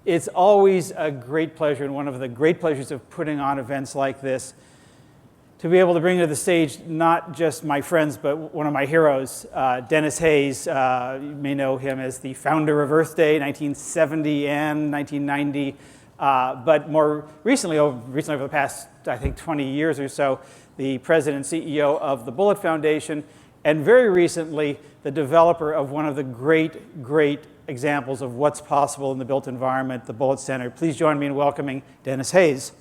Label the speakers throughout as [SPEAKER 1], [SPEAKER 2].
[SPEAKER 1] It's always a great pleasure, and one of the great pleasures of putting on events like this, to be able to bring to the stage not just my friends, but one of my heroes, Denis Hayes. You may know him as the founder of Earth Day, 1970 and 1990. But more recently, over the past, I think, 20 years or so, the president and CEO of the Bullitt Foundation, and very recently, the developer of one of the great examples of what's possible in the built environment, the Bullitt Center. Please join me in welcoming Denis Hayes.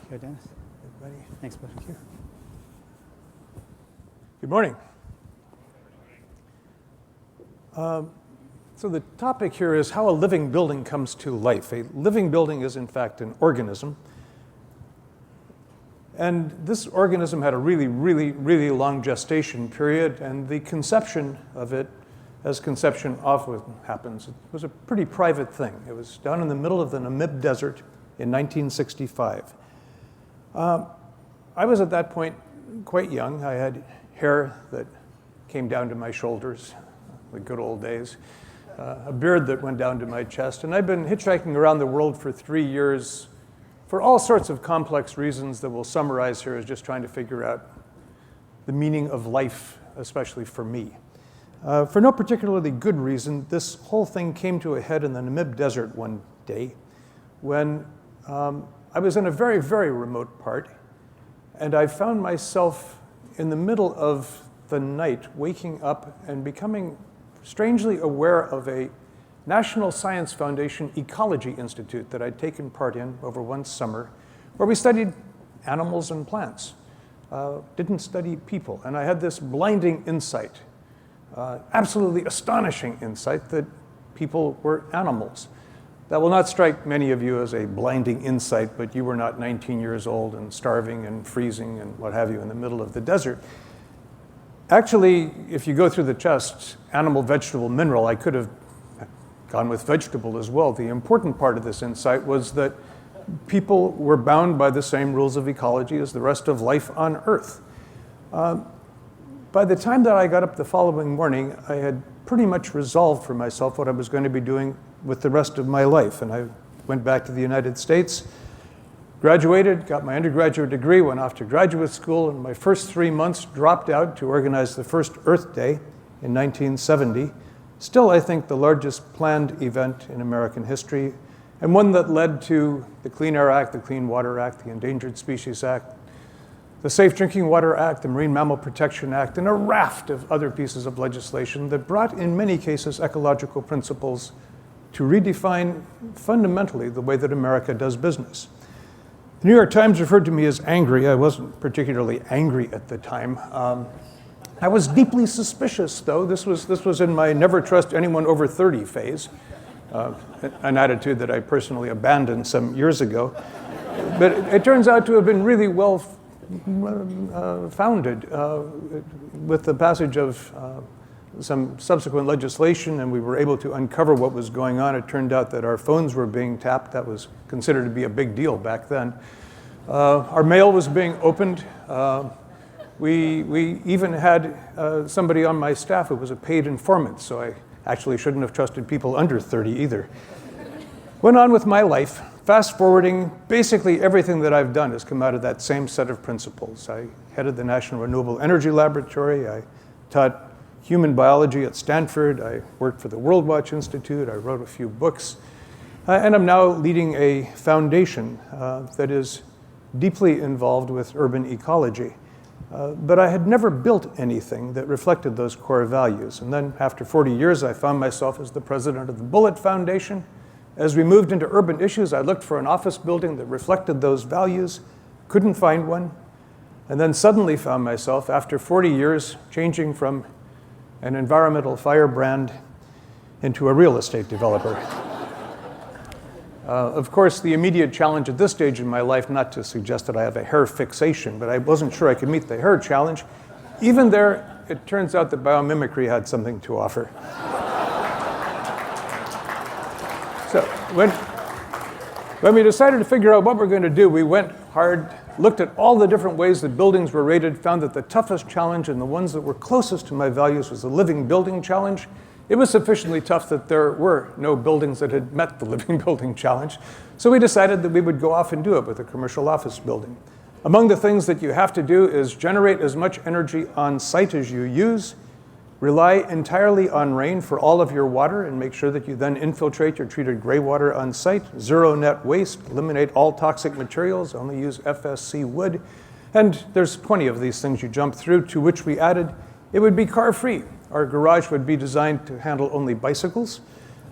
[SPEAKER 1] Go, Denis. Everybody. Thanks, thank you.
[SPEAKER 2] Good morning. So the topic here is how a living building comes to life. A living building is, in fact, an organism. And this organism had a really long gestation period, and the conception of it, as conception often happens, it was a pretty private thing. It was down in the middle of the Namib Desert in 1965. I was at that point quite young. I had hair that came down to my shoulders, the good old days, a beard that went down to my chest, and I'd been hitchhiking around the world for 3 years for all sorts of complex reasons that we'll summarize here as just trying to figure out the meaning of life, especially for me. For no particularly good reason, this whole thing came to a head in the Namib Desert one day when I was in a very remote part, and I found myself in the middle of the night waking up and becoming strangely aware of a National Science Foundation Ecology Institute that I'd taken part in over one summer, where we studied animals and plants, didn't study people. And I had this blinding insight, absolutely astonishing insight that people were animals. That will not strike many of you as a blinding insight, but you were not 19 years old and starving and freezing and what have you in the middle of the desert. Actually, if you go through the chest, animal, vegetable, mineral, I could have gone with vegetable as well. The important part of this insight was that people were bound by the same rules of ecology as the rest of life on Earth. By the time that I got up the following morning, I had pretty much resolved for myself what I was going to be doing with the rest of my life. And I went back to the United States, graduated, got my undergraduate degree, went off to graduate school, and my first 3 months dropped out to organize the first Earth Day in 1970. Still, I think, the largest planned event in American history, and one that led to the Clean Air Act, the Clean Water Act, the Endangered Species Act, the Safe Drinking Water Act, the Marine Mammal Protection Act, and a raft of other pieces of legislation that brought, in many cases, ecological principles to redefine fundamentally the way that America does business. The New York Times referred to me as angry. I wasn't particularly angry at the time. I was deeply suspicious, though. This was in my never trust anyone over 30 phase, an attitude that I personally abandoned some years ago. But it turns out to have been really well founded with the passage of some subsequent legislation, and we were able to uncover what was going on. It turned out that our phones were being tapped. That was considered to be a big deal back then. Our mail was being opened. We even had somebody on my staff who was a paid informant, so I actually shouldn't have trusted people under 30 either. Went on with my life. Fast forwarding, basically everything that I've done has come out of that same set of principles. I headed the National Renewable Energy Laboratory. I taught human biology at Stanford. I worked for the World Watch Institute. I wrote a few books. And I'm now leading a foundation that is deeply involved with urban ecology. But I had never built anything that reflected those core values. And then after 40 years, I found myself as the president of the Bullitt Foundation. As we moved into urban issues, I looked for an office building that reflected those values, couldn't find one, and then suddenly found myself, after 40 years, changing from an environmental firebrand into a real estate developer. Of course, the immediate challenge at this stage in my life, not to suggest that I have a hair fixation, but I wasn't sure I could meet the hair challenge. Even there, it turns out that biomimicry had something to offer. So when we decided to figure out what we're going to do, we went hard looked at all the different ways that buildings were rated, found that the toughest challenge and the ones that were closest to my values was the living building challenge. It was sufficiently tough that there were no buildings that had met the living building challenge. So we decided that we would go off and do it with a commercial office building. Among the things that you have to do is generate as much energy on site as you use, rely entirely on rain for all of your water, and make sure that you then infiltrate your treated gray water on site, zero net waste, eliminate all toxic materials, only use FSC wood. And there's 20 of these things you jump through, to which we added, it would be car-free. Our garage would be designed to handle only bicycles.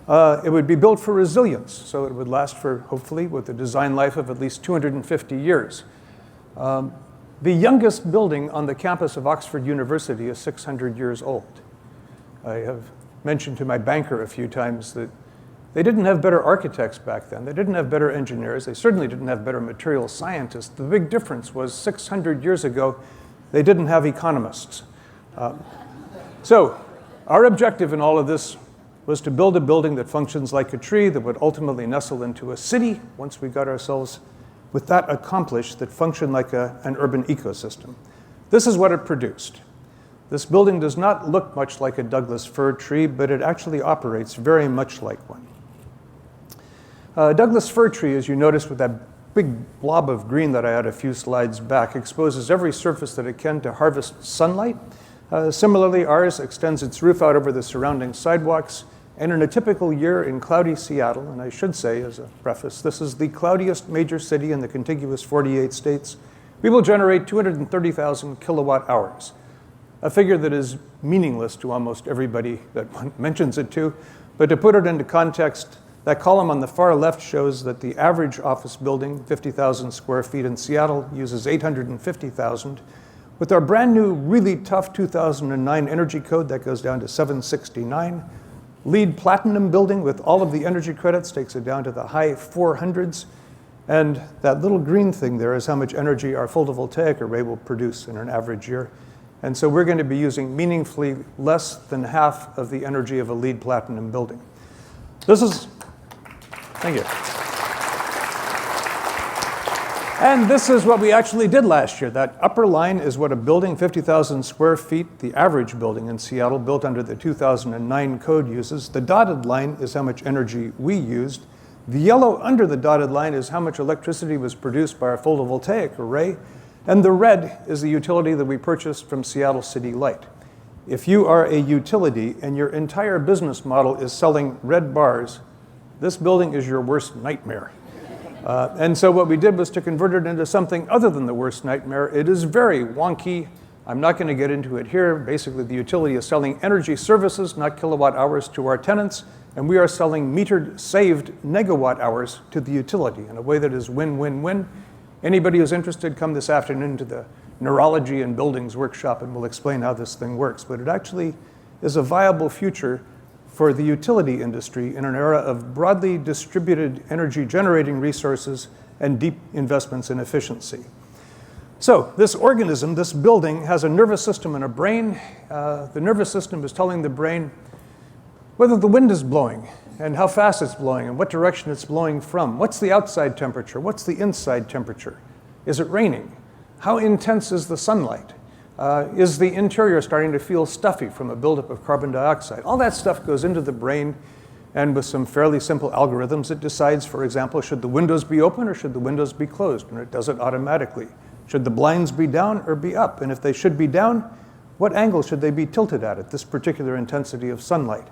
[SPEAKER 2] It would be built for resilience, so it would last for, hopefully, with a design life of at least 250 years. The youngest building on the campus of Oxford University is 600 years old. I have mentioned to my banker a few times that they didn't have better architects back then. They didn't have better engineers. They certainly didn't have better material scientists. The big difference was 600 years ago, they didn't have economists. So our objective in all of this was to build a building that functions like a tree, that would ultimately nestle into a city once we got ourselves with that accomplished, that functioned like an urban ecosystem. This is what it produced. This building does not look much like a Douglas fir tree, but it actually operates very much like one. Douglas fir tree, as you noticed with that big blob of green that I had a few slides back, exposes every surface that it can to harvest sunlight. Similarly, ours extends its roof out over the surrounding sidewalks. And in a typical year in cloudy Seattle, and I should say as a preface, this is the cloudiest major city in the contiguous 48 states, we will generate 230,000 kilowatt hours, a figure that is meaningless to almost everybody that one mentions it to. But to put it into context, that column on the far left shows that the average office building, 50,000 square feet in Seattle, uses 850,000. With our brand new, really tough 2009 energy code, that goes down to 769. LEED Platinum building with all of the energy credits takes it down to the high 400s. And that little green thing there is how much energy our photovoltaic array will produce in an average year. And so we're going to be using meaningfully less than half of the energy of a LEED Platinum building. This is, thank you. And this is what we actually did last year. That upper line is what a building, 50,000 square feet, the average building in Seattle, built under the 2009 code uses. The dotted line is how much energy we used. The yellow under the dotted line is how much electricity was produced by our photovoltaic array. And the red is the utility that we purchased from Seattle City Light. If you are a utility and your entire business model is selling red bars, this building is your worst nightmare. And so what we did was to convert it into something other than the worst nightmare. It is very wonky. I'm not going to get into it here. Basically, the utility is selling energy services, not kilowatt hours, to our tenants, and we are selling metered, saved negawatt hours to the utility in a way that is win-win-win. Anybody who's interested, come this afternoon to the Neurology and Buildings workshop, and we'll explain how this thing works. But it actually is a viable future for the utility industry in an era of broadly distributed energy generating resources and deep investments in efficiency. So this organism, this building, has a nervous system and a brain. The nervous system is telling the brain whether the wind is blowing and how fast it's blowing and what direction it's blowing from. What's the outside temperature? What's the inside temperature? Is it raining? How intense is the sunlight? Is the interior starting to feel stuffy from a buildup of carbon dioxide? All that stuff goes into the brain, and with some fairly simple algorithms, it decides, for example, should the windows be open or should the windows be closed? And it does it automatically. Should the blinds be down or be up? And if they should be down, what angle should they be tilted at this particular intensity of sunlight?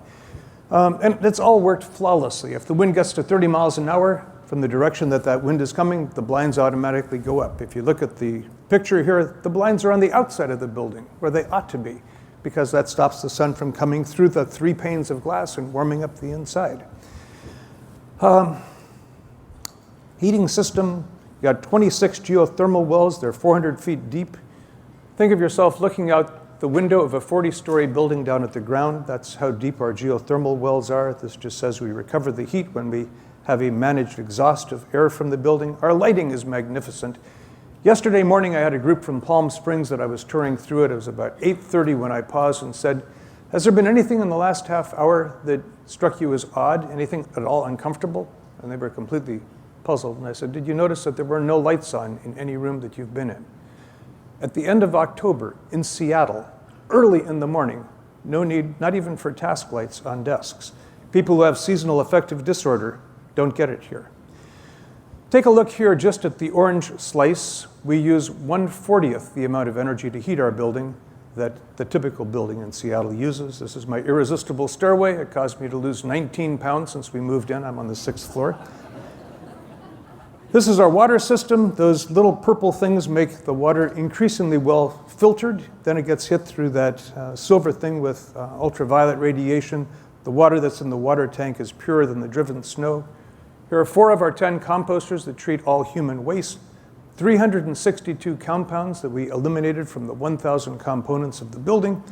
[SPEAKER 2] And it's all worked flawlessly. If the wind gets to 30 miles an hour from the direction that that wind is coming, the blinds automatically go up. If you look at the picture here, the blinds are on the outside of the building, where they ought to be, because that stops the sun from coming through the 3 panes of glass and warming up the inside. Heating system, you got 26 geothermal wells. They're 400 feet deep. Think of yourself looking out the window of a 40-story building down at the ground. That's how deep our geothermal wells are. This just says we recover the heat when we have a managed exhaust of air from the building. Our lighting is magnificent. Yesterday morning, I had a group from Palm Springs that I was touring through it. It was about 8:30 when I paused and said, has there been anything in the last half hour that struck you as odd? Anything at all uncomfortable? And they were completely puzzled, and I said, did you notice that there were no lights on in any room that you've been in? At the end of October in Seattle, early in the morning, no need, not even for task lights on desks. People who have seasonal affective disorder don't get it here. Take a look here just at the orange slice. We use 1/40th the amount of energy to heat our building that the typical building in Seattle uses. This is my irresistible stairway. It caused me to lose 19 pounds since we moved in. I'm on the 6th floor. This is our water system. Those little purple things make the water increasingly well filtered. Then it gets hit through that silver thing with ultraviolet radiation. The water that's in the water tank is purer than the driven snow. Here are 4 of our 10 composters that treat all human waste. 362 compounds that we eliminated from the 1,000 components of the building.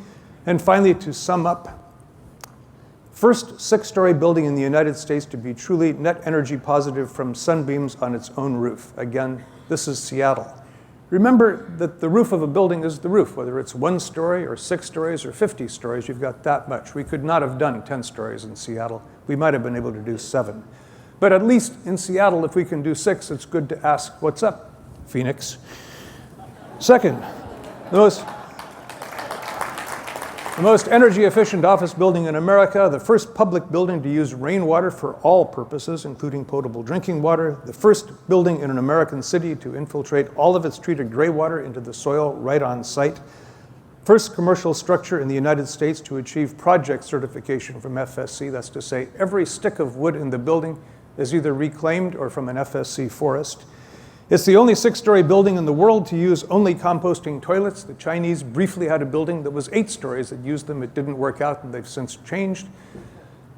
[SPEAKER 2] And finally, to sum up, first 6-story building in the United States to be truly net energy positive from sunbeams on its own roof. Again, this is Seattle. Remember that the roof of a building is the roof, whether it's 1 story or 6 stories or 50 stories, you've got that much. We could not have done 10 stories in Seattle. We might have been able to do 7. But at least in Seattle, if we can do 6, it's good to ask, what's up, Phoenix? Second, the most energy efficient office building in America, the first public building to use rainwater for all purposes, including potable drinking water, the first building in an American city to infiltrate all of its treated gray water into the soil right on site, first commercial structure in the United States to achieve project certification from FSC, that's to say every stick of wood in the building is either reclaimed or from an FSC forest. It's the only 6-story building in the world to use only composting toilets. The Chinese briefly had a building that was 8 stories that used them. It didn't work out, and they've since changed.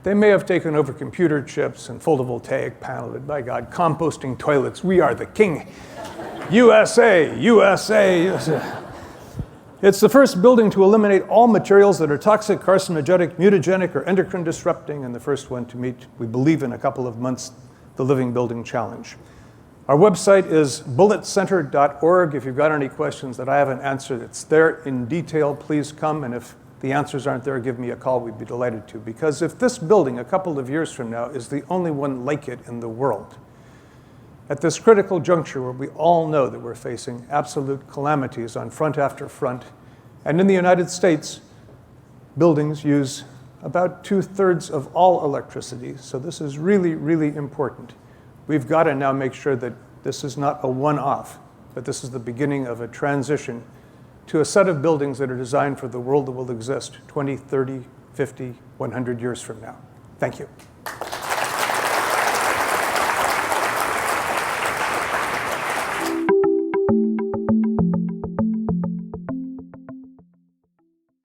[SPEAKER 2] They may have taken over computer chips and photovoltaic panel, but by God, composting toilets, we are the king. USA, USA, USA. It's the first building to eliminate all materials that are toxic, carcinogenic, mutagenic, or endocrine disrupting, and the first one to meet, we believe in a couple of months, the Living Building Challenge. Our website is bulletcenter.org. If you've got any questions that I haven't answered, it's there in detail. Please come, and if the answers aren't there, give me a call. We'd be delighted to. Because if this building, a couple of years from now, is the only one like it in the world, at this critical juncture where we all know that we're facing absolute calamities on front after front, and in the United States, buildings use about 2/3 of all electricity, so this is really, really important. We've got to now make sure that this is not a one-off, but this is the beginning of a transition to a set of buildings that are designed for the world that will exist 20, 30, 50, 100 years from now. Thank you.